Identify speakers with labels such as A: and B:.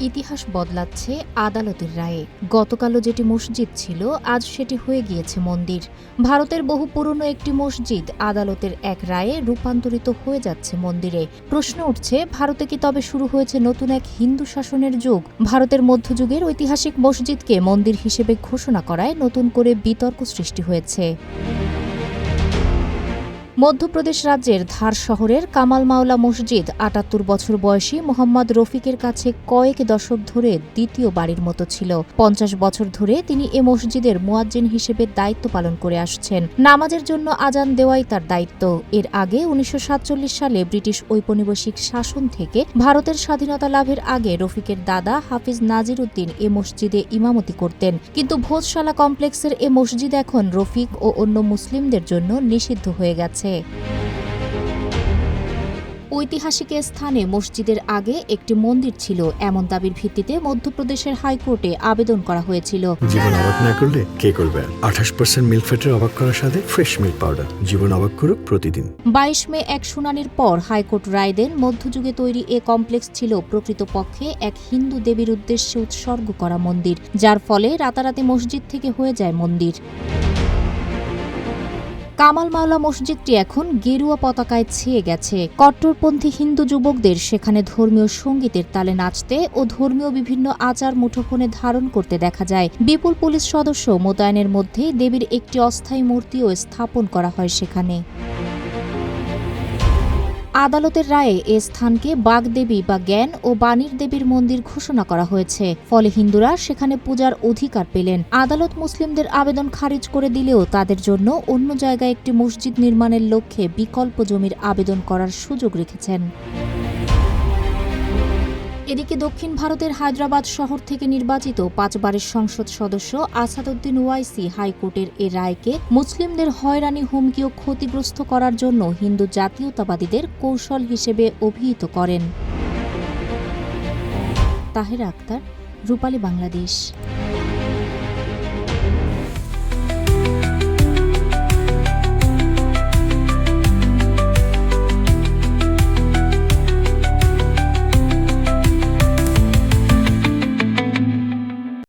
A: ইতিহাস বদলাচ্ছে আদালতের রায়ে। গতকালও যেটি মসজিদ ছিল, আজ সেটি হয়ে গিয়েছে মন্দির। ভারতের বহু পুরনো একটি মসজিদ আদালতের এক রায়ে রূপান্তরিত হয়ে যাচ্ছে মন্দিরে। প্রশ্ন উঠছে, ভারতে কি তবে শুরু হয়েছে নতুন এক হিন্দু শাসনের যুগ? ভারতের মধ্যযুগের ঐতিহাসিক মসজিদকে মন্দির হিসেবে ঘোষণা করায় নতুন করে বিতর্ক সৃষ্টি হয়েছে। মধ্যপ্রদেশ রাজ্যের ধার শহরের কামাল মাওলা মসজিদ ৭৮ বছর বয়সী মোহাম্মদ রফিকের কাছে কয়েক দশক ধরে দ্বিতীয় বাড়ির মতো ছিল। ৫০ বছর ধরে তিনি এ মসজিদের মুয়াজ্জিন হিসেবে দায়িত্ব পালন করে আসছেন। নামাজের জন্য আজান দেওয়াই তার দায়িত্ব। এর আগে ১৯৪৭ সালে ব্রিটিশ ঔপনিবেশিক শাসন থেকে ভারতের স্বাধীনতা লাভের আগে রফিকের দাদা হাফিজ নাজির উদ্দিন এ মসজিদে ইমামতি করতেন। কিন্তু ভোজশালা কমপ্লেক্সের এ মসজিদ এখন রফিক ও অন্য মুসলিমদের জন্য নিষিদ্ধ হয়ে গেছে। ঐতিহাসিক স্থানে মসজিদের আগে একটি মন্দির ছিল, এমন দাবির ভিত্তিতে মধ্যপ্রদেশের হাইকোর্টে আবেদন করা হয়েছিল।
B: জীবন অবাক না করলে কে করবে? ২৮% মিল্ক ফ্যাটের অবাক করার সাথে ফ্রেশ মিল্ক পাউডার। জীবন অবাক করুক প্রতিদিন।
A: ২২ মে এক শুনানির পর হাইকোর্ট রায় দেন, মধ্যযুগে তৈরি এ কমপ্লেক্স ছিল প্রকৃতপক্ষে এক হিন্দু দেবীর উদ্দেশ্যে উৎসর্গ করা মন্দির, যার ফলে রাতারাতি মসজিদ থেকে হয়ে যায় মন্দির। কামাল মাওলা মসজিদটি এখন গেরুয়া পতাকায় ছেয়ে গেছে। কট্টরপন্থী হিন্দু যুবকদের সেখানে ধর্মীয় সঙ্গীতের তালে নাচতে ও ধর্মীয় বিভিন্ন আচার মুঠোফোনে ধারণ করতে দেখা যায়। বিপুল পুলিশ সদস্য মোতায়েনের মধ্যেই দেবীর একটি অস্থায়ী মূর্তিও স্থাপন করা হয় সেখানে। আদালতের রায়ে এ স্থানকে বাগদেবী বা জ্ঞান ও বাণীর দেবীর মন্দির ঘোষণা করা হয়েছে। ফলে হিন্দুরা সেখানে পূজার অধিকার পেলেন। আদালত মুসলিমদের আবেদন খারিজ করে দিলেও তাদের জন্য অন্য জায়গায় একটি মসজিদ নির্মাণের লক্ষ্যে বিকল্প জমির আবেদন করার সুযোগ রেখেছেন। এদিকে দক্ষিণ ভারতের হায়দ্রাবাদ শহর থেকে নির্বাচিত ৫ বারের সংসদ সদস্য আসাদউদ্দিন ওয়াইসি হাইকোর্টের এ রায়কে মুসলিমদের হয়রানি, হুমকি ও ক্ষতিগ্রস্ত করার জন্য হিন্দু জাতীয়তাবাদীদের কৌশল হিসেবে অভিহিত করেন। তাহেরা আক্তার, রূপালী বাংলাদেশ।